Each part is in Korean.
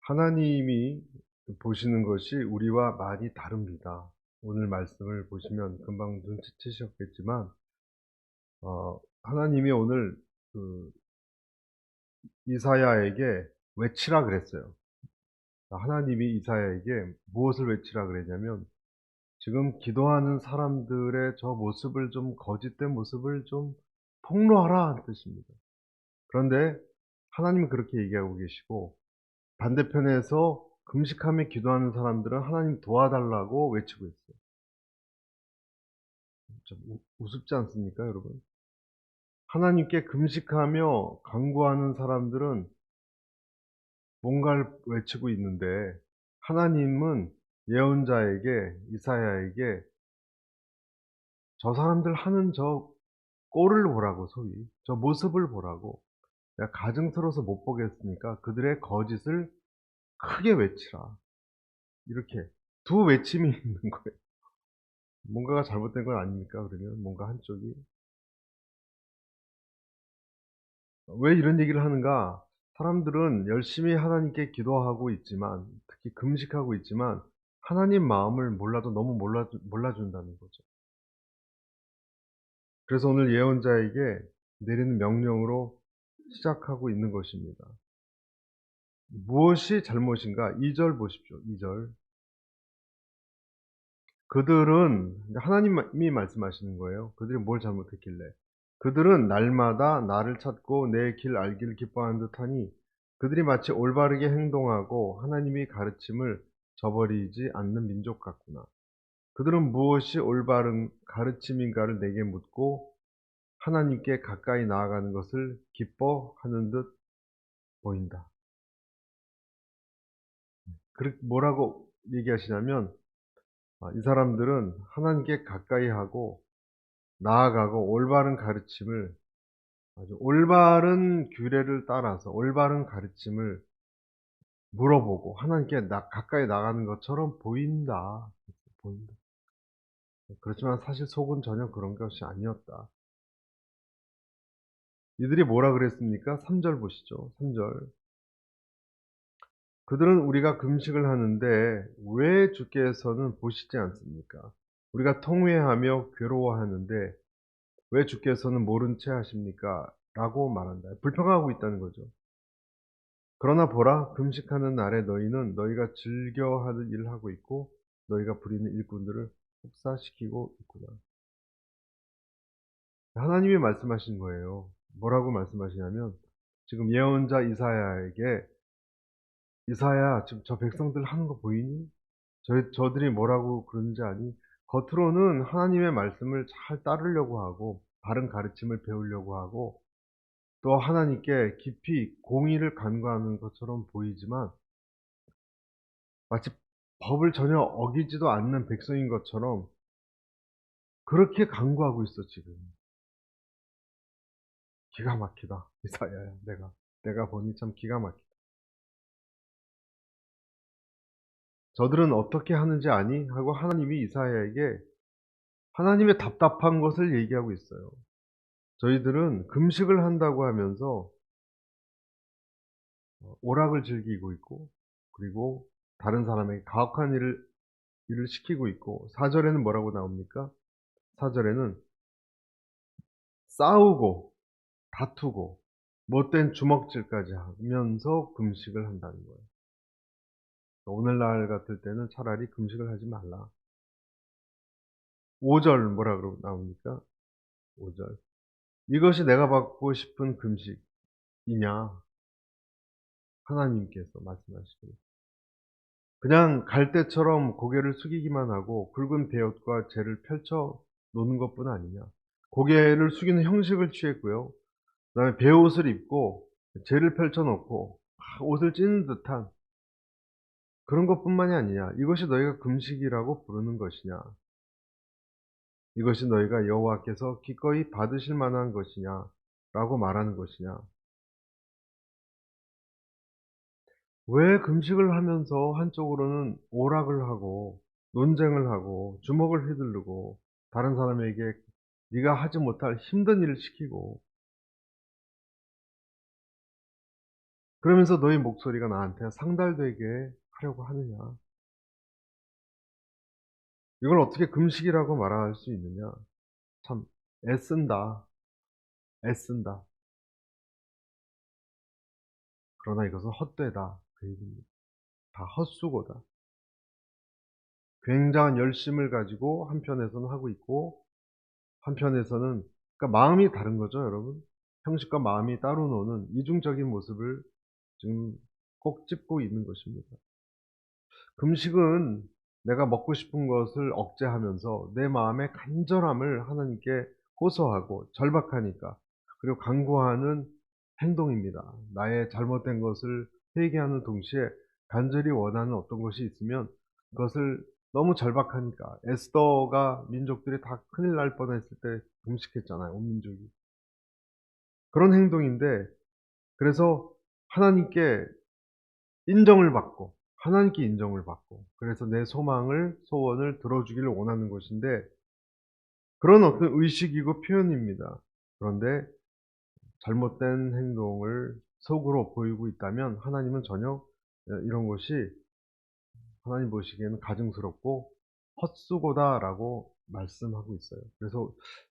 하나님이 보시는 것이 우리와 많이 다릅니다. 오늘 말씀을 보시면 금방 눈치채셨겠지만, 하나님이 오늘 그 이사야에게 외치라 그랬어요. 하나님이 이사야에게 무엇을 외치라 그랬냐면, 지금 기도하는 사람들의 저 모습을 좀, 거짓된 모습을 좀 폭로하라 는 뜻입니다. 그런데 하나님은 그렇게 얘기하고 계시고, 반대편에서 금식하며 기도하는 사람들은 하나님 도와달라고 외치고 있어요. 좀 우습지 않습니까, 여러분? 하나님께 금식하며 간구하는 사람들은 뭔가를 외치고 있는데, 하나님은 예언자에게, 이사야에게 저 사람들 하는 저 꼴을 보라고, 소위 저 모습을 보라고, 내가 가증스러워서 못 보겠으니까 그들의 거짓을 크게 외치라, 이렇게 두 외침이 있는 거예요. 뭔가가 잘못된 건 아닙니까? 그러면 뭔가 한쪽이. 왜 이런 얘기를 하는가? 사람들은 열심히 하나님께 기도하고 있지만, 특히 금식하고 있지만, 하나님 마음을 몰라도 너무 몰라준다는 거죠. 그래서 오늘 예언자에게 내리는 명령으로 시작하고 있는 것입니다. 무엇이 잘못인가? 2절 보십시오. 2절. 그들은, 하나님이 말씀하시는 거예요. 그들이 뭘 잘못했길래. 그들은 날마다 나를 찾고 내 길 알기를 기뻐하는 듯하니 그들이 마치 올바르게 행동하고 하나님의 가르침을 저버리지 않는 민족 같구나. 그들은 무엇이 올바른 가르침인가를 내게 묻고 하나님께 가까이 나아가는 것을 기뻐하는 듯 보인다. 뭐라고 얘기하시냐면, 이 사람들은 하나님께 가까이 하고 나아가고 올바른 가르침을, 아주 올바른 규례를 따라서 올바른 가르침을 물어보고 하나님께 가까이 나가는 것처럼 보인다. 보인다. 그렇지만 사실 속은 전혀 그런 것이 아니었다. 이들이 뭐라 그랬습니까? 3절 보시죠. 3절. 그들은 우리가 금식을 하는데 왜 주께서는 보시지 않습니까? 우리가 통회하며 괴로워하는데 왜 주께서는 모른 채 하십니까? 라고 말한다. 불평하고 있다는 거죠. 그러나 보라, 금식하는 날에 너희는 너희가 즐겨하는 일을 하고 있고 너희가 부리는 일꾼들을 혹사시키고 있구나. 하나님이 말씀하신 거예요. 뭐라고 말씀하시냐면, 지금 예언자 이사야에게, 이사야, 지금 저 백성들 하는 거 보이니? 저들이 뭐라고 그러는지 아니? 겉으로는 하나님의 말씀을 잘 따르려고 하고 바른 가르침을 배우려고 하고 또 하나님께 깊이 공의를 간구하는 것처럼 보이지만, 마치 법을 전혀 어기지도 않는 백성인 것처럼 그렇게 간구하고 있어 지금. 기가 막히다, 이사야야. 내가 보니 참 기가 막히다. 저들은 어떻게 하는지 아니? 하고 하나님이 이사야에게 하나님의 답답한 것을 얘기하고 있어요. 저희들은 금식을 한다고 하면서 오락을 즐기고 있고, 그리고 다른 사람에게 가혹한 일을 시키고 있고, 4절에는 뭐라고 나옵니까? 4절에는 싸우고 다투고 못된 주먹질까지 하면서 금식을 한다는 거예요. 오늘날 같을 때는 차라리 금식을 하지 말라. 5절 뭐라 그러고 나옵니까? 5절. 이것이 내가 받고 싶은 금식이냐? 하나님께서 말씀하시고, 그냥 갈대처럼 고개를 숙이기만 하고 굵은 베옷과 재를 펼쳐 놓는 것뿐 아니냐? 고개를 숙이는 형식을 취했고요. 그다음에 베옷을 입고 재를 펼쳐 놓고 옷을 찢는 듯한 그런 것뿐만이 아니냐? 이것이 너희가 금식이라고 부르는 것이냐? 이것이 너희가 여호와께서 기꺼이 받으실 만한 것이냐라고 말하는 것이냐? 왜 금식을 하면서 한쪽으로는 오락을 하고 논쟁을 하고 주먹을 휘두르고 다른 사람에게 네가 하지 못할 힘든 일을 시키고, 그러면서 너희 목소리가 나한테 상달되게 하려고 하느냐. 이걸 어떻게 금식이라고 말할 수 있느냐. 참 애쓴다. 애쓴다. 그러나 이것은 헛되다. 그 얘기입니다. 다 헛수고다. 굉장한 열심을 가지고 한편에서는 하고 있고 한편에서는 그러니까 마음이 다른 거죠, 여러분. 형식과 마음이 따로 노는 이중적인 모습을 지금 꼭 짚고 있는 것입니다. 금식은 내가 먹고 싶은 것을 억제하면서 내 마음의 간절함을 하나님께 호소하고 절박하니까 그리고 간구하는 행동입니다. 나의 잘못된 것을 회개하는 동시에 간절히 원하는 어떤 것이 있으면 그것을 너무 절박하니까 에스더가 민족들이 다 큰일 날 뻔했을 때 금식했잖아요, 온 민족이. 그런 행동인데 그래서 하나님께 인정을 받고 하나님께 인정을 받고 그래서 내 소망을 소원을 들어주기를 원하는 것인데 그런 어떤 의식이고 표현입니다. 그런데 잘못된 행동을 속으로 보이고 있다면 하나님은 전혀 이런 것이 하나님 보시기에는 가증스럽고 헛수고다라고 말씀하고 있어요. 그래서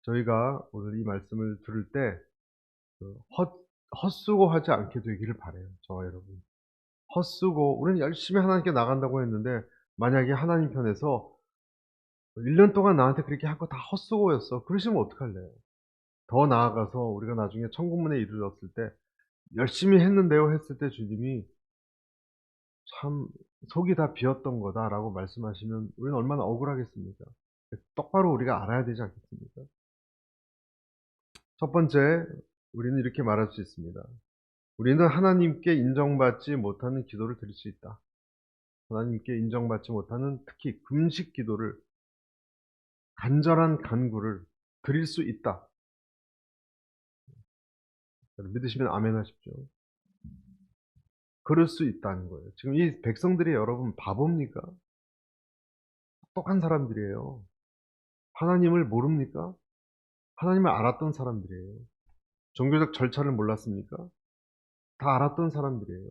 저희가 오늘 이 말씀을 들을 때 그 헛수고하지 않게 되기를 바라요. 저와 여러분. 헛수고 우리는 열심히 하나님께 나간다고 했는데 만약에 하나님 편에서 1년 동안 나한테 그렇게 한 거 다 헛수고였어. 그러시면 어떡할래요? 더 나아가서 우리가 나중에 천국문에 이르렀을 때 "열심히 했는데요." 했을 때 주님이 "참 속이 다 비었던 거다."라고 말씀하시면 우리는 얼마나 억울하겠습니까? 똑바로 우리가 알아야 되지 않겠습니까? 첫 번째, 우리는 이렇게 말할 수 있습니다. 우리는 하나님께 인정받지 못하는 기도를 드릴 수 있다. 하나님께 인정받지 못하는 특히 금식 기도를 간절한 간구를 드릴 수 있다. 믿으시면 아멘 하십시오. 그럴 수 있다는 거예요. 지금 이 백성들이 여러분 바보입니까? 똑똑한 사람들이에요. 하나님을 모릅니까? 하나님을 알았던 사람들이에요. 종교적 절차를 몰랐습니까? 다 알았던 사람들이에요.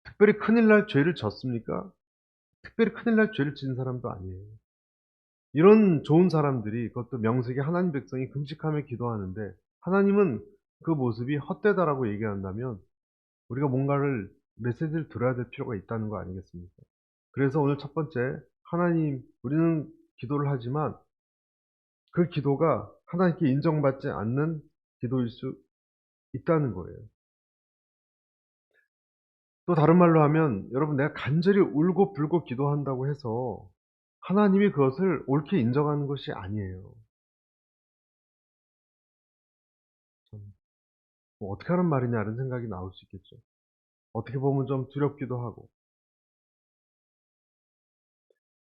특별히 큰일 날 죄를 졌습니까? 특별히 큰일 날 죄를 지은 사람도 아니에요. 이런 좋은 사람들이 그것도 명색이 하나님 백성이 금식하며 기도하는데 하나님은 그 모습이 헛되다라고 얘기한다면 우리가 뭔가를 메시지를 들어야 될 필요가 있다는 거 아니겠습니까? 그래서 오늘 첫 번째 하나님 우리는 기도를 하지만 그 기도가 하나님께 인정받지 않는 기도일 수 있다는 거예요. 또 다른 말로 하면 여러분 내가 간절히 울고 불고 기도한다고 해서 하나님이 그것을 옳게 인정하는 것이 아니에요. 참 뭐 '어떻게 하는 말이냐.'는 생각이 나올 수 있겠죠. 어떻게 보면 좀 두렵기도 하고.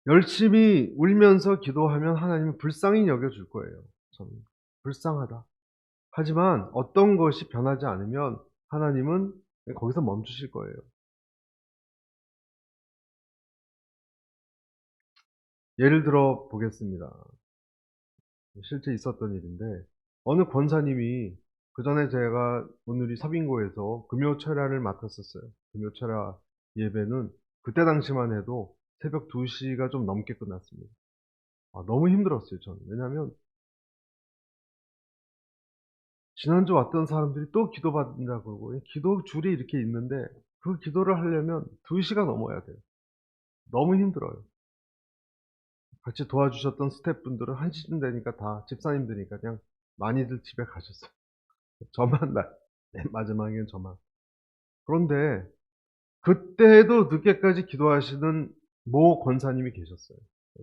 열심히 울면서 기도하면 하나님은 불쌍히 여겨 줄 거예요. 저는 불쌍하다. 하지만 어떤 것이 변하지 않으면 하나님은 거기서 멈추실 거예요. 예를 들어 보겠습니다. 실제 있었던 일인데 어느 권사님이 그전에 제가 오늘이 서빙고에서 금요철야를 맡았었어요. 금요철야 예배는 그때 당시만 해도 새벽 2 시가 좀 넘게 끝났습니다. 너무 힘들었어요 저는. 왜냐하면 지난주 왔던 사람들이 또 기도받는다고 그러고 기도 줄이 이렇게 있는데 그 기도를 하려면 2 시가 넘어야 돼요. 너무 힘들어요. 같이 도와주셨던 스태프분들은 1 시쯤 되니까 다 집사님들이니까 그냥 많이들 집에 가셨어요. 저만 맨 마지막엔 저만. 그런데 그때도 늦게까지 기도하시는 모 권사님이 계셨어요.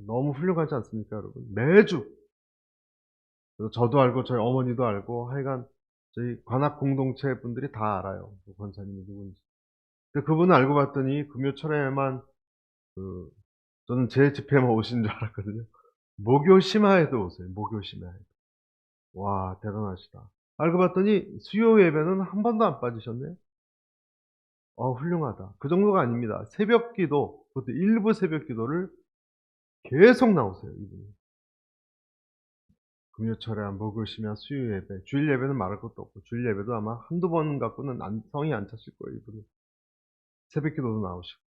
너무 훌륭하지 않습니까 여러분? 매주. 그래서 저도 알고 저희 어머니도 알고 하여간 저희 관악 공동체 분들이 다 알아요. 그 권사님이 누군지. 근데 그분을 알고 봤더니 금요철에만 그 저는 제 집회만 오시는 줄 알았거든요. 목요 심화에도 오세요. 목요 심화에. 와 대단하시다. 알고 봤더니 수요 예배는 한 번도 안 빠지셨네. 훌륭하다. 그 정도가 아닙니다. 새벽 기도 그것도 일부 새벽 기도를 계속 나오세요 이분이. 금요철에 목요일이면 수요 예배, 주일 예배는 말할 것도 없고 주일 예배도 아마 한두 번 갖고는 성이 안 찼을 거예요, 이분은. 새벽기도도 나오시고.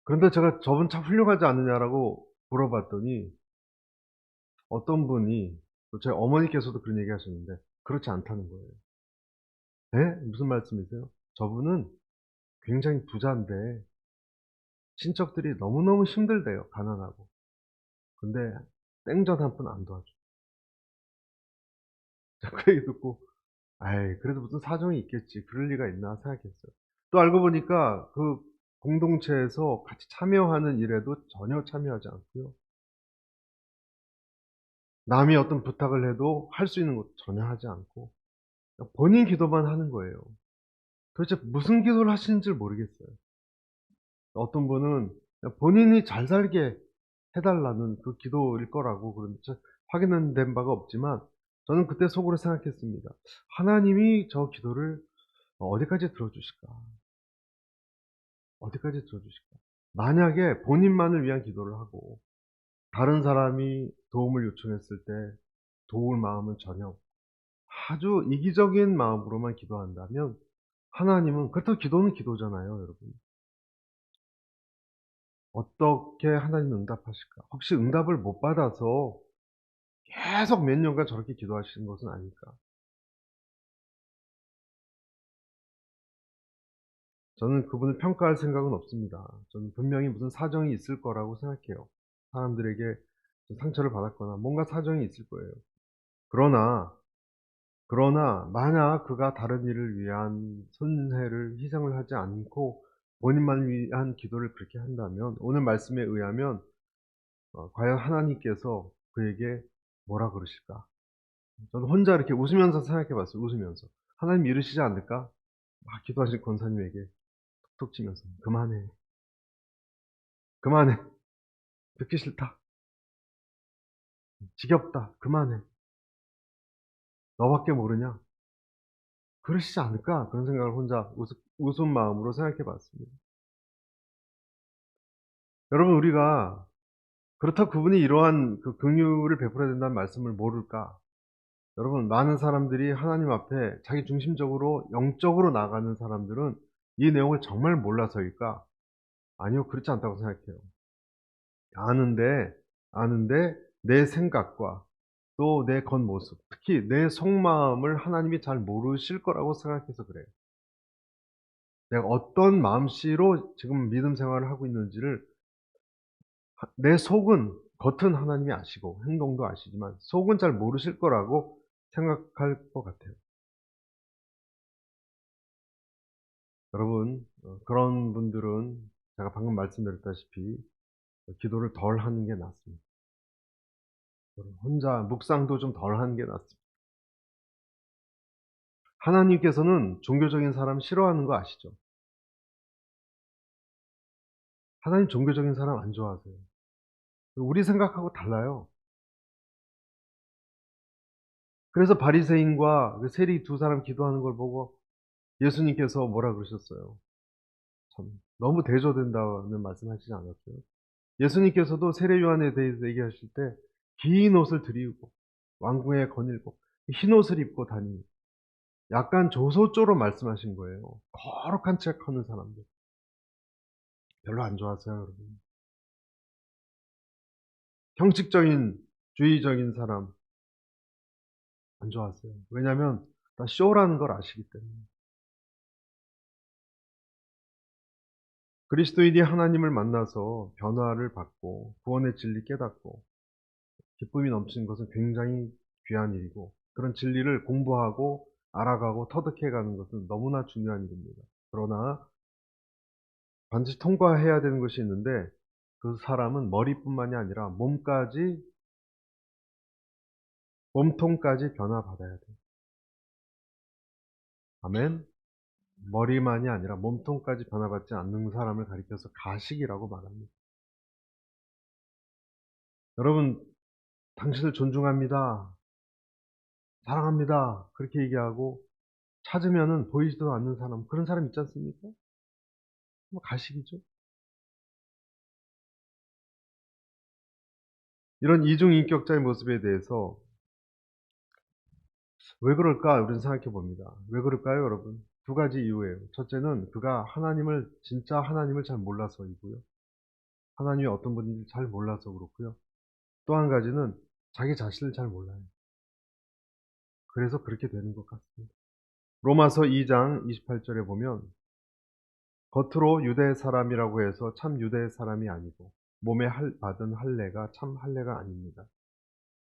그런데 제가 "저분 참 훌륭하지 않느냐."라고 물어봤더니 어떤 분이, 또 저희 어머니께서도 그런 얘기 하셨는데 그렇지 않다는 거예요. "예? 무슨 말씀이세요?" "저분은 굉장히 부자인데 친척들이 너무너무 힘들대요, 가난하고. 근데 생전 한 푼 안 도와줘." 저 그 얘기 듣고 '아이 그래도 무슨 사정이 있겠지. 그럴 리가 있나.' 생각했어요. 또 알고 보니까 그 공동체에서 같이 참여하는 일에도 전혀 참여하지 않고요. 남이 어떤 부탁을 해도 할 수 있는 것도 전혀 하지 않고 그냥 본인 기도만 하는 거예요. 도대체 무슨 기도를 하시는지를 모르겠어요. 어떤 분은 그냥 본인이 잘 살게 해 달라는 그 기도일 거라고, 그런데 확인된 바가 없지만 저는 그때 속으로 생각했습니다. '하나님이 저 기도를 어디까지 들어주실까? 어디까지 들어주실까?' 만약에 본인만을 위한 기도를 하고 다른 사람이 도움을 요청했을 때 도울 마음은 전혀 없고 아주 이기적인 마음으로만 기도한다면, 하나님은, 그렇다고 기도는 기도잖아요, 여러분. 어떻게 하나님이 응답하실까? 혹시 응답을 못 받아서 계속 몇 년간 저렇게 기도하시는 것은 아닐까? 저는 그분을 평가할 생각은 없습니다. 저는 분명히 무슨 사정이 있을 거라고 생각해요. 사람들에게 좀 상처를 받았거나 뭔가 사정이 있을 거예요. 그러나, 만약 그가 다른 일을 위한 손해를 희생을 하지 않고 본인만을 위한 기도를 그렇게 한다면, 오늘 말씀에 의하면 과연 하나님께서 그에게 뭐라 그러실까? 저는 혼자 이렇게 웃으면서 생각해 봤어요, 웃으면서. '하나님 이러시지 않을까?' 막 기도하실 권사님에게 툭툭 치면서 "그만해. 그만해. 듣기 싫다. 지겹다. 그만해. 너밖에 모르냐?" 그러시지 않을까? 그런 생각을 혼자 우스운 마음으로 생각해 봤습니다. 여러분, 우리가 그렇다고 그분이 이러한 그 긍휼을 베풀어야 된다는 말씀을 모를까? 여러분, 많은 사람들이 하나님 앞에 자기 중심적으로 영적으로 나아가는 사람들은 이 내용을 정말 몰라서일까? 아니요. 그렇지 않다고 생각해요. 아는데, 내 생각과 또 내 겉모습, 특히 내 속마음을 하나님이 잘 모르실 거라고 생각해서 그래요. 내가 어떤 마음씨로 지금 믿음 생활을 하고 있는지를, 내 속은, 겉은 하나님이 아시고 행동도 아시지만 속은 잘 모르실 거라고 생각할 것 같아요. 여러분, 그런 분들은 제가 방금 말씀드렸다시피 기도를 덜 하는 게 낫습니다. 혼자 묵상도 좀 덜 하는 게 낫습니다. 하나님께서는 종교적인 사람 싫어하는 거 아시죠? 하나님 종교적인 사람 안 좋아하세요. 우리 생각하고 달라요. 그래서 바리새인과 그 세리 두 사람 기도하는 걸 보고 예수님께서 뭐라 그러셨어요? 참 너무 대조된다는 말씀하시지 않았어요? 예수님께서도 세례 요한에 대해서 얘기하실 때 긴 옷을 들이우고 왕궁에 거닐고 흰옷을 입고 다니는, 약간 조소조로 말씀하신 거예요. 거룩한 척하는 사람들 별로 안 좋아하세요, 여러분. 형식적인 주의적인 사람 안 좋아하세요. 왜냐하면 다 쇼라는 걸 아시기 때문에. 그리스도인이 하나님을 만나서 변화를 받고 구원의 진리 깨닫고 기쁨이 넘치는 것은 굉장히 귀한 일이고, 그런 진리를 공부하고 알아가고 터득해 가는 것은 너무나 중요한 일입니다. 그러나 반드시 통과해야 되는 것이 있는데, 그 사람은 머리뿐만이 아니라 몸통까지 변화받아야 돼요. 아멘. 머리만이 아니라 몸통까지 변화받지 않는 사람을 가리켜서 가식이라고 말합니다. 여러분, 당신을 존중합니다. 사랑합니다. 그렇게 얘기하고 찾으면은 보이지도 않는 사람, 그런 사람 있지 않습니까? 뭐 가식이죠. 이런 이중인격자의 모습에 대해서 '왜 그럴까?' 우리는 생각해 봅니다. 왜 그럴까요, 여러분? 두 가지 이유예요. 첫째는 그가 하나님을 진짜 하나님을 잘 몰라서이고요. 하나님이 어떤 분인지 잘 몰라서 그렇고요. 또 한 가지는 자기 자신을 잘 몰라요. 그래서 그렇게 되는 것 같습니다. 로마서 2장 28 절에 보면 겉으로 유대 사람이라고 해서 참 유대 사람이 아니고 몸에 받은 할례가 참 할례가 아닙니다.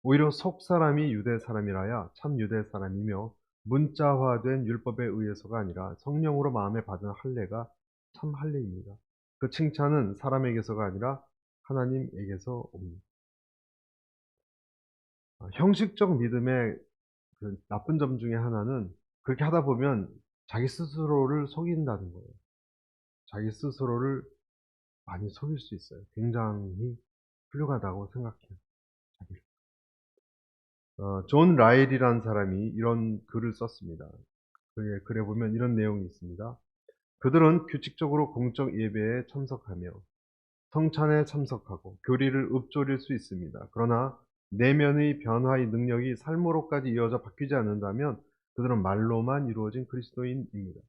오히려 속 사람이 유대 사람이라야 참 유대 사람이며 문자화된 율법에 의해서가 아니라 성령으로 마음에 받은 할례가 참 할례입니다. 그 칭찬은 사람에게서가 아니라 하나님에게서 옵니다. 형식적 믿음의 그 나쁜 점 중에 하나는 그렇게 하다 보면 자기 스스로를 속인다는 거예요. 자기 스스로를 많이 속일 수 있어요. 굉장히 훌륭하다고 생각해요, 자기를. 존 라일이라는 사람이 이런 글을 썼습니다. 그의 글에 보면 이런 내용이 있습니다. 그들은 규칙적으로 공적 예배에 참석하며 성찬에 참석하고 교리를 읊조릴 수 있습니다. 그러나 내면의 변화의 능력이 삶으로까지 이어져 바뀌지 않는다면 그들은 말로만 이루어진 그리스도인입니다.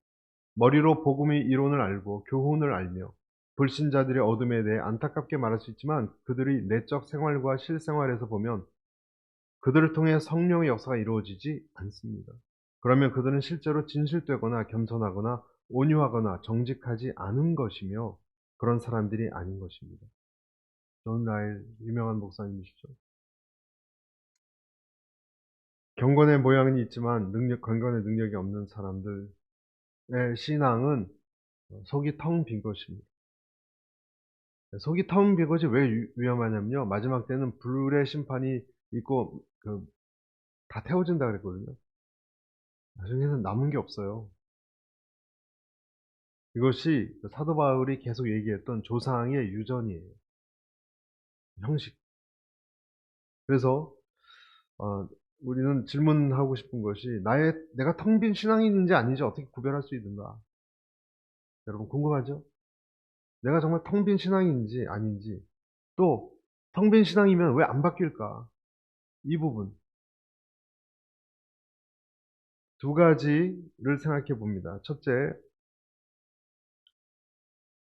머리로 복음의 이론을 알고 교훈을 알며 불신자들의 어둠에 대해 안타깝게 말할 수 있지만 그들의 내적 생활과 실생활에서 보면 그들을 통해 성령의 역사가 이루어지지 않습니다. 그러면 그들은 실제로 진실되거나 겸손하거나 온유하거나 정직하지 않은 것이며 그런 사람들이 아닌 것입니다. 존 라일 유명한 목사님이시죠. 경건의 모양은 있지만 경건의 능력이 없는 사람들의 신앙은 속이 텅 빈 것입니다. 속이 텅 빈 것이 왜 위험하냐면요. 마지막 때는 불의 심판이 있고 다 태워진다 그랬거든요. 나중에는 남은 게 없어요. 이것이 사도 바울이 계속 얘기했던 조상의 유전이에요. 형식. 그래서 어 우리는 질문하고 싶은 것이 내가 텅 빈 신앙인인지 아닌지 어떻게 구별할 수 있는가? 여러분 궁금하죠? 내가 정말 텅 빈 신앙인지 아닌지, 또 텅 빈 신앙이면 왜 안 바뀔까? 이 부분 두 가지를 생각해 봅니다. 첫째,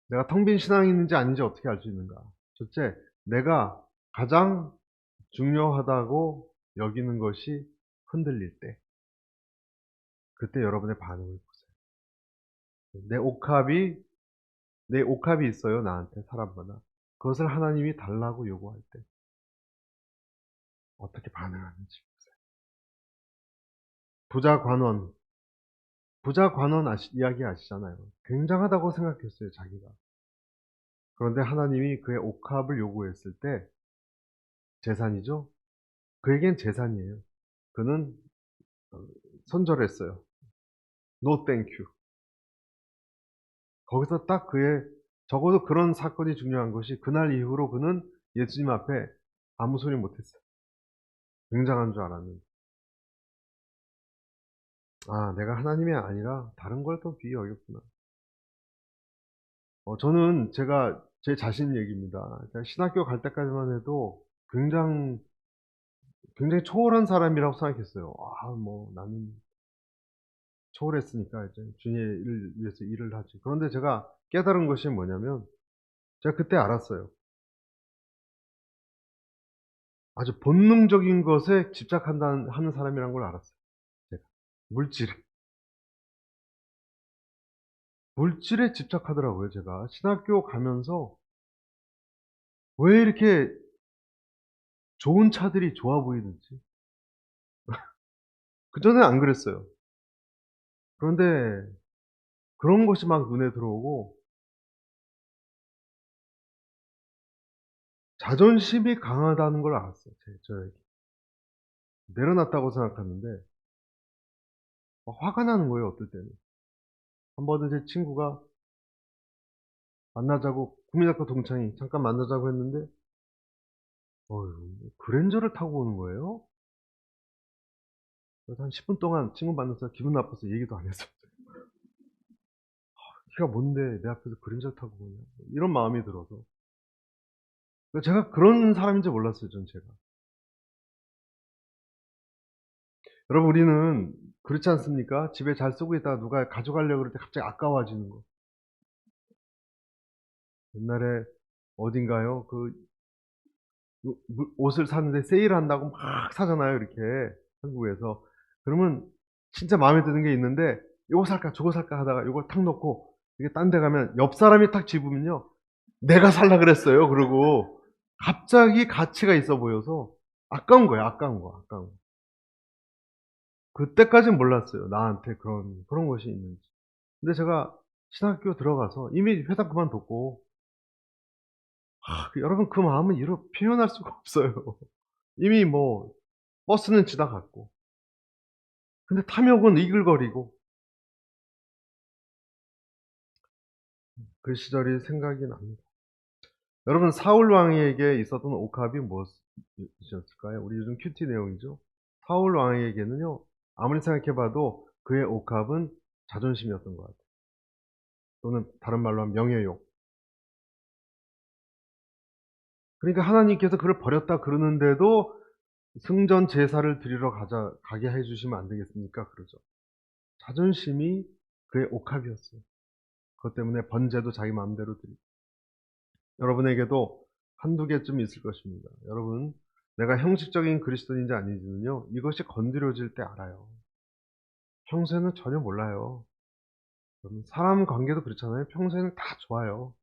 내가 텅 빈 신앙인인지 아닌지 어떻게 알 수 있는가? 첫째, 내가 가장 중요하다고 여기는 것이 흔들릴 때, 그때 여러분의 반응을 보세요. 내 옥합이 내 옥합이 있어요, 나한테 사람마다. 그것을 하나님이 달라고 요구할 때 어떻게 반응하는지 보세요. 부자 관원, 이야기 아시잖아요. 굉장하다고 생각했어요, 자기가. 그런데 하나님이 그의 옥합을 요구했을 때 재산이죠? 그에겐 재산이에요. 그는 어 손절했어요. "No thank you." 거기서 딱 그의, 적어도 그런 사건이 중요한 것이 그날 이후로 그는 예수님 앞에 아무 소리 못 했어요. 굉장한 줄 알았는데. '아 내가 하나님이 아니라 다른 걸 더 귀히 여겼구나.' 저는 제가 제 자신 얘기입니다. 제가 신학교 갈 때까지만 해도 굉장히 초월한 사람이라고 생각했어요. 뭐 나는 초월했으니까 이제 주의 일을 위해서 일을 하지. 그런데 제가 깨달은 것이 뭐냐면 제가 그때 알았어요. 아주 본능적인 것에 하는 사람이라는 걸 알았어요, 제가. 물질에. 물질에 집착하더라고요, 제가. 신학교 가면서 왜 이렇게 좋은 차들이 좋아 보이는지. 그전에는 안 그랬어요. 그런데 그런 것이 막 눈에 들어오고 자존심이 강하다는 걸 알았어요, 저에게. 내려놨다고 생각하는데 막 화가 나는 거예요, 어떨 때는. 한 번은 제 친구가 만나자고, 국민학교 동창이 잠깐 만나자고 했는데 그랜저를 타고 오는 거예요. 그래서 한 10분 동안 친구 만나서 기분 나빠서 얘기도 안 했어요. "네가 뭔데 내 앞에서 그랜저를 타고 오냐." 이런 마음이 들어서. 제가 그런 사람인지 몰랐어요, 전 제가. 여러분 우리는 그렇지 않습니까? 집에 잘 쓰고 있다가 누가 가져가려고 그럴 때 갑자기 아까워지는 거. 옛날에 어딘가요? 옷을 샀는데 세일한다고 막 사잖아요, 이렇게 한국에서. 그러면 진짜 마음에 드는 게 있는데 '요거 살까 저거 살까.' 하다가 요걸 탁 놓고 이게 딴 데 가면 옆 사람이 탁 집으면요. '내가 살라 그랬어요.' 그러고 갑자기 가치가 있어 보여서 아까운 거예요, 아까운 거, 아까운 거. 그때까진 몰랐어요, 나한테 그런 것이 있는지. 근데 제가 신학교 들어가서 이미 회사 그만뒀고 여러분 그 마음은 표현할 수가 없어요. 이미 뭐 버스는 지나갔고 근데 탐욕은 이글거리고 그 시절이 생각이 납니다. 여러분 사울 왕에게 있었던 옥합이 무엇이었을까요? 우리 요즘 큐티 내용이죠. 사울 왕에게는요. 아무리 생각해 봐도 그의 옥합은 자존심이었던 것 같아요. 또는 다른 말로 하면 명예욕. 그러니까 하나님께서 그를 버렸다 그러는데도 "승전 제사를 드리러 가게 해 주시면 안 되겠습니까?" 그러죠. 자존심이 그의 옥합이었어요. 그것 때문에 번제도 자기 마음대로 드리고. 여러분에게도 한두 개쯤 있을 것입니다. 여러분, 내가 형식적인 그리스도인지 아닌지는요, 이것이 건드려질 때 알아요. 평소에는 전혀 몰라요. 여러분, 사람 관계도 그렇잖아요. 평소에는 다 좋아요.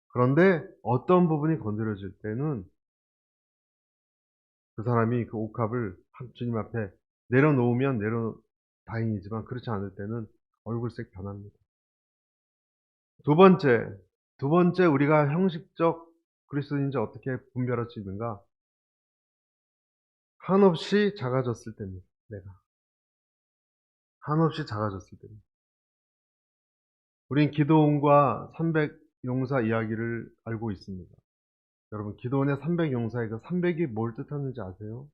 그런데 어떤 부분이 건드려질 때는 그 사람이 그 옥합을 주님 앞에 내려놓으면 다행이지만 그렇지 않을 때는 얼굴색 변합니다. 두 번째, 두 번째 우리가 형식적 그리스도인지 어떻게 분별할 수 있는가? 한없이 작아졌을 때입니다. 내가. 한없이 작아졌을 때입니다. 우린 기드온과 300 용사 이야기를 알고 있습니다. 여러분 기드온의 300 용사의 그 300이 뭘 뜻하는지 아세요?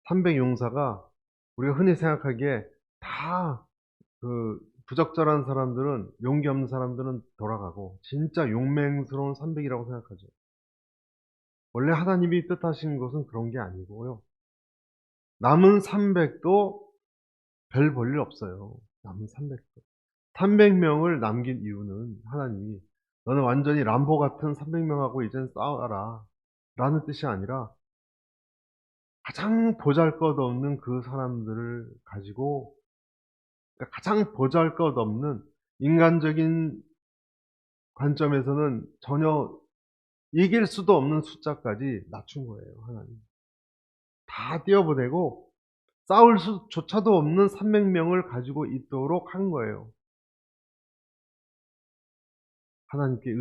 300 용사가 우리가 흔히 생각하기에 다 부적절한 사람들은 용기 없는 사람들은 돌아가고 진짜 용맹스러운 300이라고 생각하죠. 원래 하나님이 뜻하신 것은 그런 게 아니고요. 남은 300도 별 볼일 없어요. 남은 300도. 300명을 남긴 이유는 하나님이 "너는 완전히 람보 같은 300명하고 이젠 싸워라." 라는 뜻이 아니라 가장 보잘것없는 그 사람들을 가지고, 그러니까 가장 보잘것없는 인간적인 관점에서는 전혀 이길 수도 없는 숫자까지 낮춘 거예요, 하나님이. 다 띄어보내고 싸울 수조차도 없는 300명을 가지고 있도록 한 거예요. 하나님께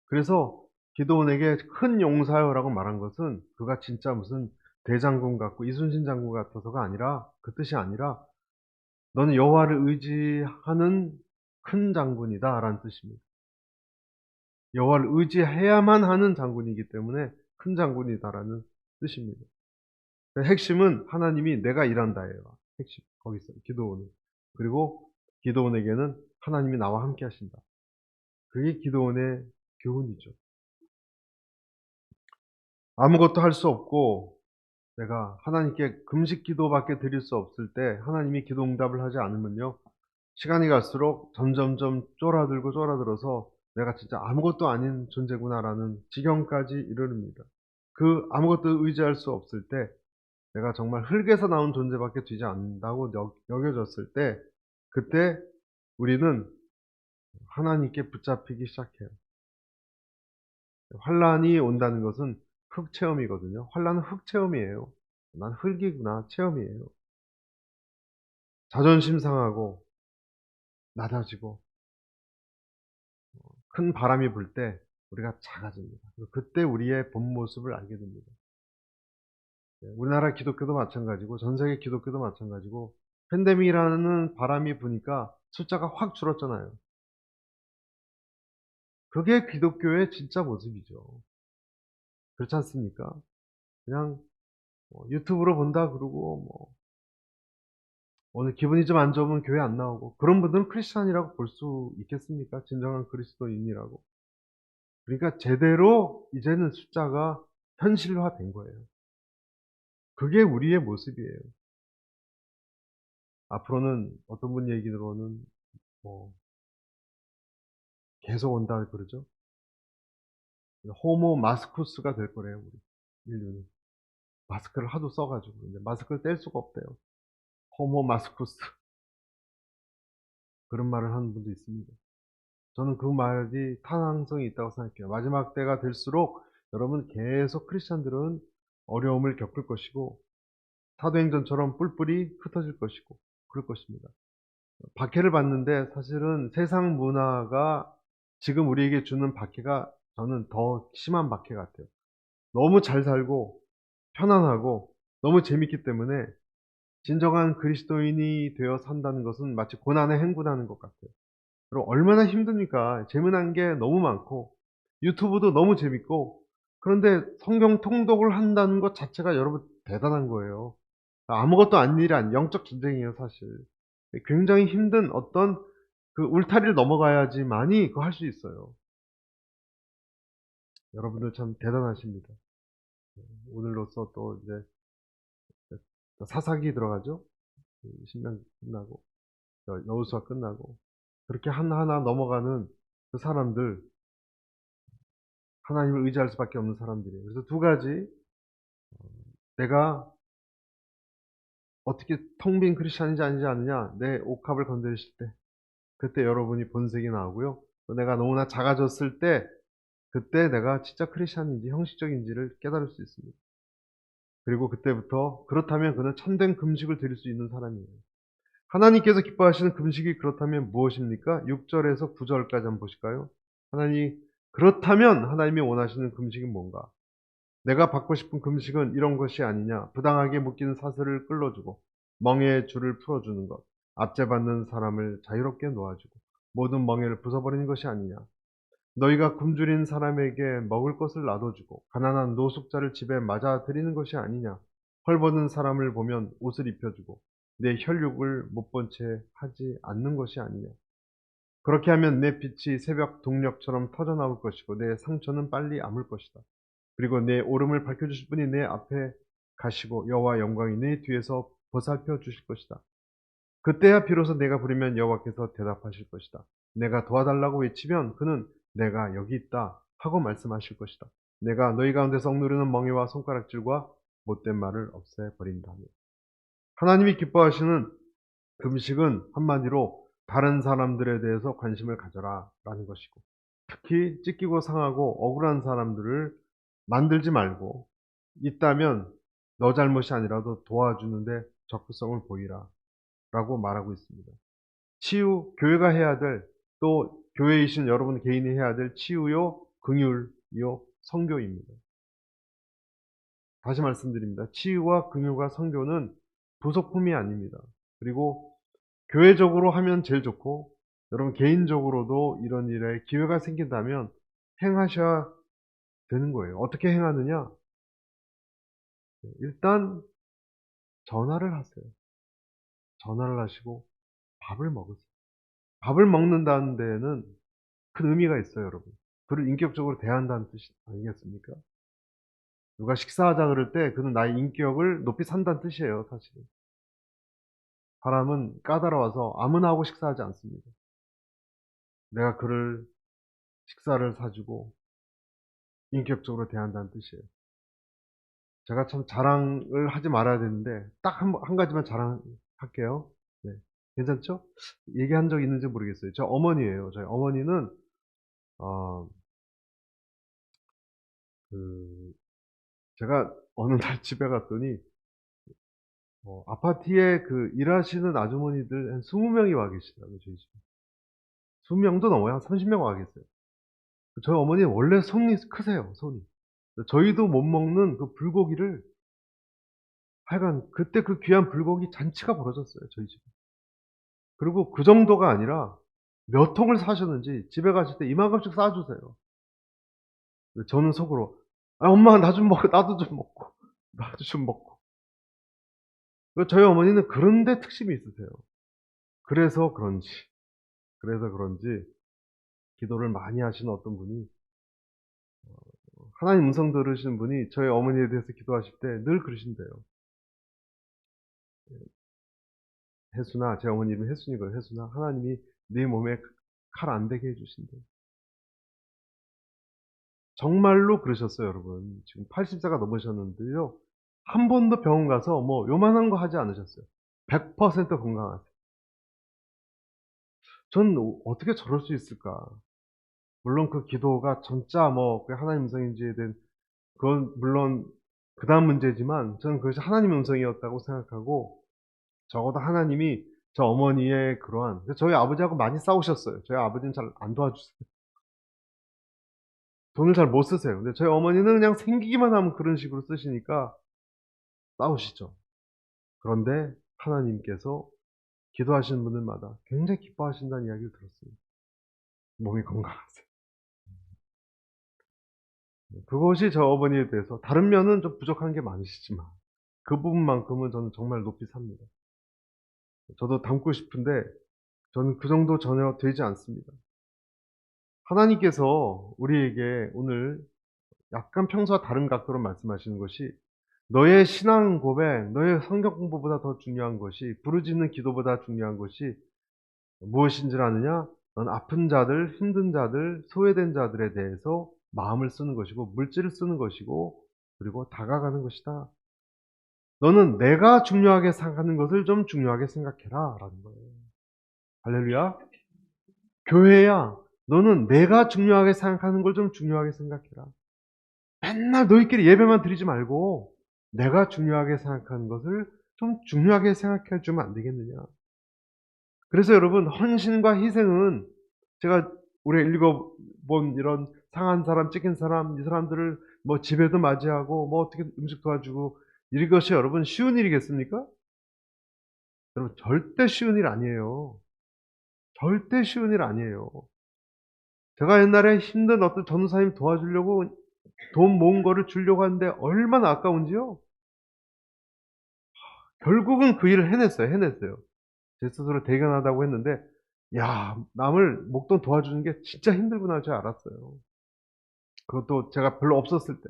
그래서 기드온에게 "큰 용사여"라고 말한 것은 그가 진짜 무슨 대장군 같고 이순신 장군 같아서가 아니라, 그 뜻이 아니라 "너는 여호와를 의지하는 큰 장군이다."라는 뜻입니다. 여호와를 의지해야만 하는 장군이기 때문에 큰 장군이다라는 뜻입니다. 그 핵심은 하나님이 "내가 일한다"예요. 핵심 거기서 기드온은. 그리고 기드온에게는 하나님이 나와 함께 하신다. 그게 기드온의 교훈이죠. 아무것도 할 수 없고 내가 하나님께 금식 기도밖에 드릴 수 없을 때 하나님이 기도 응답을 하지 않으면요, 시간이 갈수록 점점점 쪼라들어서 '내가 진짜 아무것도 아닌 존재구나.'라는 지경까지 이르릅니다. 그 아무것도 의지할 수 없을 때 내가 정말 흙에서 나온 존재밖에 되지 않는다고 여겨졌을 때, 그때 우리는 하나님께 붙잡히기 시작해요. 환란이 온다는 것은 흙 체험이거든요. 환란은 흙 체험이에요. '난 흙이구나.' 체험이에요. 자존심 상하고 낮아지고 큰 바람이 불 때 우리가 작아집니다. 그때 우리의 본 모습을 알게 됩니다. 우리나라 기독교도 마찬가지고 전 세계 기독교도 마찬가지고 팬데믹이라는 바람이 부니까 숫자가 확 줄었잖아요. 그게 기독교의 진짜 모습이죠. 그렇지 않습니까? 그냥 유튜브로 본다 그러고 오늘 기분이 좀 안 좋으면 교회 안 나오고 그런 분들은 크리스찬이라고 볼 수 있겠습니까? 진정한 그리스도인이라고. 그러니까 제대로 이제는 숫자가 현실화된 거예요. 그게 우리의 모습이에요. 앞으로는 어떤 분 얘기로는 뭐 계속 온다 그러죠. 호모 마스쿠스가 될 거래요, 우리 인류는. 마스크를 하도 써 가지고 이제 마스크를 뗄 수가 없대요. 호모 마스쿠스 그런 말을 하는 분도 있습니다. 저는 그 말이 타당성이 있다고 생각해요. 마지막 때가 될수록 여러분 계속 크리스찬들은 어려움을 겪을 것이고 사도행전처럼 뿔뿔이 흩어질 것이고 그럴 것입니다. 박해를 받는데 사실은 세상 문화가 지금 우리에게 주는 박해가 저는 더 심한 박해 같아요. 너무 잘 살고 편안하고 너무 재밌기 때문에 진정한 그리스도인이 되어 산다는 것은 마치 고난에 행군하는 것 같아요. 그리고 얼마나 힘듭니까? 재미난 게 너무 많고 유튜브도 너무 재밌고 그런데 성경 통독을 한다는 것 자체가 여러분 대단한 거예요. 아무것도 아닌 일이 아니 영적 전쟁이에요 사실. 굉장히 힘든 어떤 그 울타리를 넘어가야지만이 그거 할 수 있어요. 여러분들 참 대단하십니다. 오늘로써 또 이제 사사기 들어가죠. 신명 끝나고 여호수아 끝나고 그렇게 하나하나 넘어가는 그 사람들 하나님을 의지할 수밖에 없는 사람들이에요. 그래서 두 가지 내가 어떻게 텅 빈 크리스찬인지 아니지 않느냐 내 옥합을 건드리실 때 그때 여러분이 본색이 나오고요. 또 내가 너무나 작아졌을 때 그때 내가 진짜 크리스찬인지 형식적인지를 깨달을 수 있습니다. 그리고 그때부터 그렇다면 그는 참된 금식을 드릴 수 있는 사람이에요. 하나님께서 기뻐하시는 금식이 그렇다면 무엇입니까? 6절에서 9절까지 한번 보실까요? 하나님 그렇다면 하나님이 원하시는 금식이 뭔가? 내가 받고 싶은 금식은 이런 것이 아니냐? 부당하게 묶인 사슬을 끌어주고 멍에의 줄을 풀어주는 것, 압제받는 사람을 자유롭게 놓아주고 모든 멍에를 부숴버리는 것이 아니냐? 너희가 굶주린 사람에게 먹을 것을 놔둬주고 가난한 노숙자를 집에 맞아들이는 것이 아니냐? 헐벗은 사람을 보면 옷을 입혀주고 내 혈육을 못 본 채 하지 않는 것이 아니냐? 그렇게 하면 내 빛이 새벽 동력처럼 터져나올 것이고 내 상처는 빨리 아물 것이다. 그리고 내 오름을 밝혀주실 분이 내 앞에 가시고 여호와 영광이 내 뒤에서 보살펴 주실 것이다. 그때야 비로소 내가 부르면 여호와께서 대답하실 것이다. 내가 도와달라고 외치면 그는 내가 여기 있다 하고 말씀하실 것이다. 내가 너희 가운데서 억누르는 멍에와 손가락질과 못된 말을 없애버린다. 하나님이 기뻐하시는 금식은 한마디로 다른 사람들에 대해서 관심을 가져라 라는 것이고 특히 찢기고 상하고 억울한 사람들을 만들지 말고 있다면 너 잘못이 아니라도 도와주는데 적극성을 보이라 라고 말하고 있습니다. 치유, 교회가 해야 될 또 교회이신 여러분 개인이 해야 될 치유요, 긍휼요, 선교입니다. 다시 말씀드립니다. 치유와 긍휼과 선교는 부속품이 아닙니다. 그리고 교회적으로 하면 제일 좋고 여러분 개인적으로도 이런 일에 기회가 생긴다면 행하셔야 되는 거예요. 어떻게 행하느냐? 일단 전화를 하세요. 전화를 하시고 밥을 먹으세요. 밥을 먹는다는 데에는 큰 의미가 있어요, 여러분. 그를 인격적으로 대한다는 뜻이 아니겠습니까? 누가 식사하자 그럴 때 그는 나의 인격을 높이 산다는 뜻이에요, 사실은. 사람은 까다로워서 아무나 하고 식사하지 않습니다. 내가 그를 식사를 사주고 인격적으로 대한다는 뜻이에요. 제가 참 자랑을 하지 말아야 되는데 딱 한 가지만 자랑할게요. 네. 괜찮죠? 얘기한 적 있는지 모르겠어요. 저 어머니예요. 저희 어머니는 어 그 제가 어느 날 집에 갔더니 아파트에 그 일하시는 아주머니들 한 20명이 와 계시더라고요, 저희 집에. 20 명도 넘어요. 한 30명 와 계세요. 저희 어머니는 원래 손이 크세요, 손이. 저희도 못 먹는 그 불고기를 하여간 그때 그 귀한 불고기 잔치가 벌어졌어요, 저희 집에. 그리고 그 정도가 아니라 몇 통을 사셨는지 집에 가실 때 이만큼씩 싸 주세요. 저는 속으로 '아 엄마 나 좀 먹어. 나도 좀 먹고. 나도 좀 먹고.' 저희 어머니는 그런 데 특심이 있으세요. 그래서 그런지, 그래서 그런지 기도를 많이 하시는 어떤 분이 하나님 음성 들으시는 분이 저희 어머니에 대해서 기도하실 때 늘 그러신대요. 혜순아, 제 어머니 이름이 혜순이거든요. 혜순아, 하나님이 네 몸에 칼 안 대게 해주신대. 정말로 그러셨어요, 여러분. 지금 80세가 넘으셨는데요. 한 번도 병원 가서 뭐 요만한 거 하지 않으셨어요. 100% 건강하세요. 전 어떻게 저럴 수 있을까? 물론 그 기도가 진짜 뭐 그게 하나님 음성인지에 대한 그건 물론 그다음 문제지만 저는 그것이 하나님 음성이었다고 생각하고 적어도 하나님이 저 어머니의 그러한 저희 아버지하고 많이 싸우셨어요. 저희 아버지는 잘 안 도와주세요. 돈을 잘 못 쓰세요. 근데 저희 어머니는 그냥 생기기만 하면 그런 식으로 쓰시니까 싸우시죠. 그런데 하나님께서 기도하시는 분들마다 굉장히 기뻐하신다는 이야기를 들었어요. 몸이 건강하세요. 그것이 저 어머니에 대해서 다른 면은 좀 부족한 게 많으시지만 그 부분만큼은 저는 정말 높이 삽니다. 저도 닮고 싶은데 저는 그 정도 전혀 되지 않습니다. 하나님께서 우리에게 오늘 약간 평소와 다른 각도로 말씀하시는 것이 너의 신앙 고백, 너의 성경 공부보다 더 중요한 것이 부르짖는 기도보다 중요한 것이 무엇인지를 아느냐? 넌 아픈 자들, 힘든 자들, 소외된 자들에 대해서 마음을 쓰는 것이고 물질을 쓰는 것이고 그리고 다가가는 것이다. 너는 내가 중요하게 생각하는 것을 좀 중요하게 생각해라 라는 거예요. 할렐루야. 교회야, 너는 내가 중요하게 생각하는 걸 좀 중요하게 생각해라. 맨날 너희끼리 예배만 드리지 말고 내가 중요하게 생각하는 것을 좀 중요하게 생각해 주면 안 되겠느냐. 그래서 여러분, 헌신과 희생은 제가 우리 읽어본 이런 상한 사람, 찢긴 사람, 이 사람들을 뭐 집에도 맞이하고 뭐 어떻게 음식 도와주고 이것이 여러분 쉬운 일이겠습니까? 여러분, 절대 쉬운 일 아니에요. 절대 쉬운 일 아니에요. 제가 옛날에 힘든 어떤 전도사님 도와주려고 돈 모은 거를 주려고 하는데 얼마나 아까운지요. 결국은 그 일을 해냈어요. 제 스스로 대견하다고 했는데 야, 남을 목돈 도와주는 게 진짜 힘들구나 줄 알았어요. 그것도 제가 별로 없었을 때.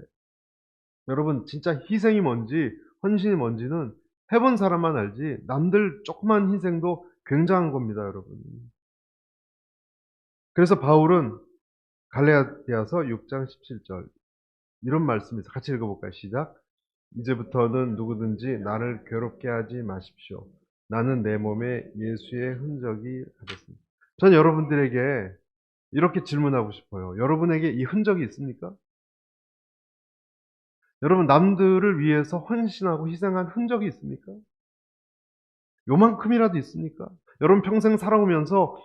여러분 진짜 희생이 뭔지 헌신이 뭔지는 해본 사람만 알지 남들 조그만 희생도 굉장한 겁니다, 여러분. 그래서 바울은 갈라디아서 6장 17절 이런 말씀이 있어요. 같이 읽어볼까요? 시작. 이제부터는 누구든지 나를 괴롭게 하지 마십시오. 나는 내 몸에 예수의 흔적이 가졌습니다. 전 여러분들에게 이렇게 질문하고 싶어요. 여러분에게 이 흔적이 있습니까? 여러분 남들을 위해서 헌신하고 희생한 흔적이 있습니까? 요만큼이라도 있습니까? 여러분 평생 살아오면서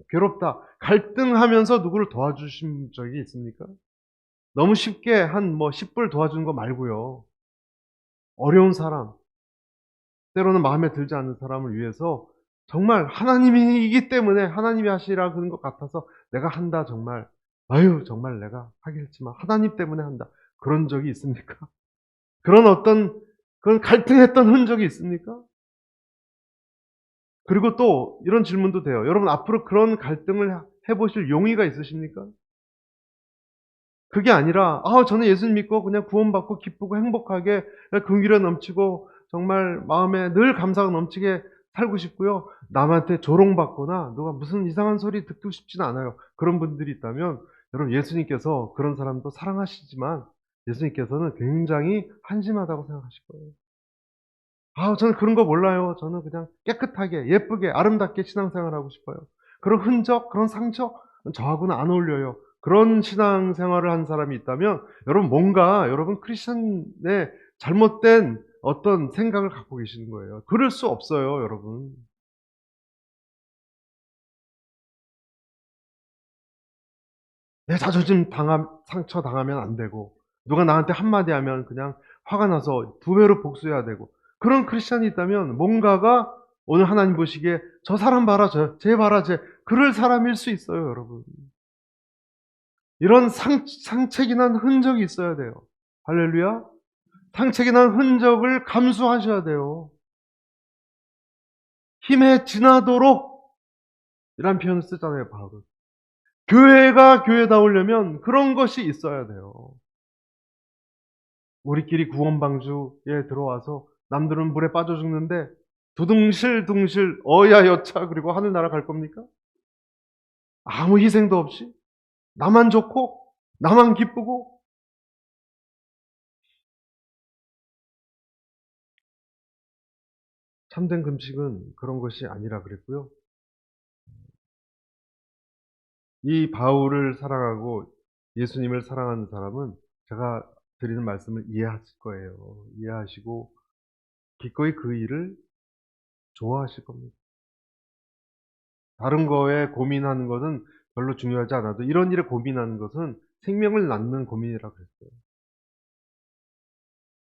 괴롭다, 갈등하면서 누구를 도와주신 적이 있습니까? 너무 쉽게 한 10불 도와주는 거 말고요. 어려운 사람, 때로는 마음에 들지 않는 사람을 위해서 정말 하나님이기 때문에 하나님이 하시라 그런 것 같아서 내가 한다 정말. 아유 정말 내가 하겠지만 하나님 때문에 한다. 그런 적이 있습니까? 그런 어떤 그런 갈등했던 흔적이 있습니까? 그리고 또 이런 질문도 돼요. 여러분 앞으로 그런 갈등을 해보실 용의가 있으십니까? 그게 아니라 저는 예수님 믿고 그냥 구원받고 기쁘고 행복하게 긍휼에 넘치고 정말 마음에 늘 감사가 넘치게 살고 싶고요. 남한테 조롱받거나 누가 무슨 이상한 소리 듣고 싶지는 않아요. 그런 분들이 있다면 여러분 예수님께서 그런 사람도 사랑하시지만 예수님께서는 굉장히 한심하다고 생각하실 거예요. 저는 그런 거 몰라요. 저는 그냥 깨끗하게 예쁘게 아름답게 신앙생활하고 싶어요. 그런 흔적, 그런 상처 저하고는 안 어울려요. 그런 신앙생활을 한 사람이 있다면 여러분 뭔가 여러분 크리스천의 잘못된 어떤 생각을 갖고 계시는 거예요. 그럴 수 없어요, 여러분. 내 자존심 상처 당하면 안 되고 누가 나한테 한마디 하면 그냥 화가 나서 두 배로 복수해야 되고 그런 크리스천이 있다면 뭔가가 오늘 하나님 보시기에 저 사람 봐라 쟤 봐라 쟤 그럴 사람일 수 있어요, 여러분. 이런 상책이 난 흔적이 있어야 돼요. 할렐루야. 상책이 난 흔적을 감수하셔야 돼요. 힘에 지나도록 이란 표현을 쓰잖아요, 바울은. 교회가 교회다우려면 그런 것이 있어야 돼요. 우리끼리 구원방주에 들어와서 남들은 물에 빠져 죽는데 두둥실둥실 어야 여차 그리고 하늘 날아갈 겁니까? 아무 희생도 없이 나만 좋고 나만 기쁘고. 참된 금식은 그런 것이 아니라 그랬고요. 이 바울을 사랑하고 예수님을 사랑하는 사람은 제가 드리는 말씀을 이해하실 거예요. 이해하시고 기꺼이 그 일을 좋아하실 겁니다. 다른 거에 고민하는 것은 별로 중요하지 않아도 이런 일에 고민하는 것은 생명을 낳는 고민이라고 했어요.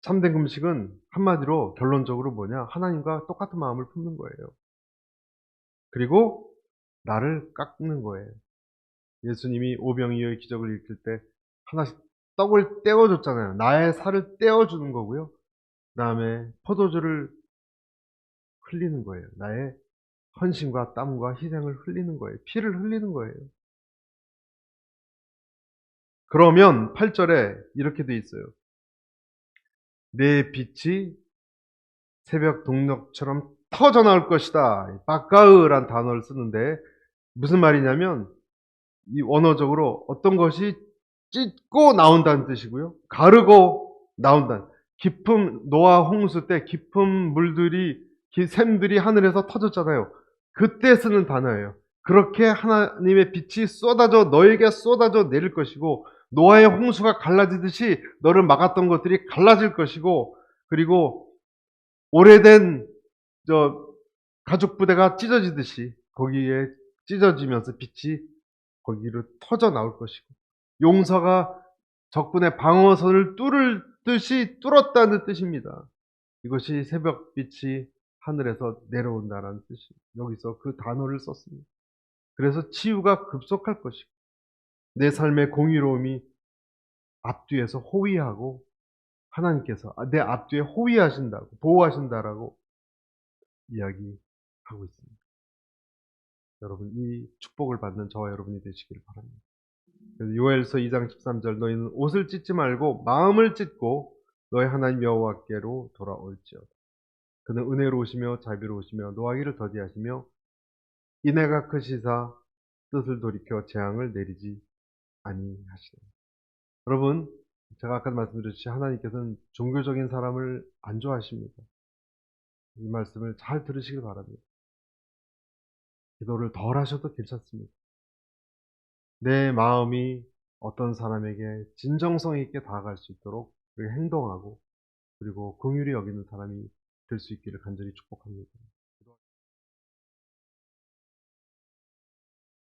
참된 금식은 한마디로 결론적으로 뭐냐? 하나님과 똑같은 마음을 품는 거예요. 그리고 나를 깎는 거예요. 예수님이 오병이어의 기적을 일으킬 때 하나씩 떡을 떼어 줬잖아요. 나의 살을 떼어 주는 거고요. 그다음에 포도주를 흘리는 거예요. 나의 헌신과 땀과 희생을 흘리는 거예요. 피를 흘리는 거예요. 그러면 8 절에 이렇게 돼 있어요. 내 빛이 새벽 동력처럼 터져 나올 것이다. 바까으란 단어를 쓰는데 무슨 말이냐면 이 원어적으로 어떤 것이 찢고 나온다는 뜻이고요. 가르고 나온다는. 깊은 노아 홍수 때 깊은 물들이 샘들이 하늘에서 터졌잖아요. 그때 쓰는 단어예요. 그렇게 하나님의 빛이 쏟아져 너에게 쏟아져 내릴 것이고 노아의 홍수가 갈라지듯이 너를 막았던 것들이 갈라질 것이고 그리고 오래된 저 가죽 부대가 찢어지듯이 거기에 찢어지면서 빛이 거기로 터져 나올 것이고 용서가 적군의 방어선을 뚫을 듯이 뚫었다는 뜻입니다. 이것이 새벽빛이 하늘에서 내려온다는 뜻이 여기서 그 단어를 썼습니다. 그래서 치유가 급속할 것이고 내 삶의 공의로움이 앞뒤에서 호위하고 하나님께서 내 앞뒤에 호위하신다고 보호하신다라고 이야기하고 있습니다. 여러분 이 축복을 받는 저와 여러분이 되시길 바랍니다. 그래서 요엘서 2장 13절 너희는 옷을 찢지 말고 마음을 찢고 너희 하나님 여호와께로 돌아올지어다. 그는 은혜로우시며 자비로우시며 노하기를 더디하시며 인애가 크시사 뜻을 돌이켜 재앙을 내리지 아니하시네. 여러분 제가 아까 말씀드렸듯이 하나님께서는 종교적인 사람을 안 좋아하십니다. 이 말씀을 잘 들으시길 바랍니다. 기도를 덜 하셔도 괜찮습니다. 내 마음이 어떤 사람에게 진정성 있게 다가갈 수 있도록 행동하고 그리고 긍휼히 여기는 사람이 될 수 있기를 간절히 축복합니다.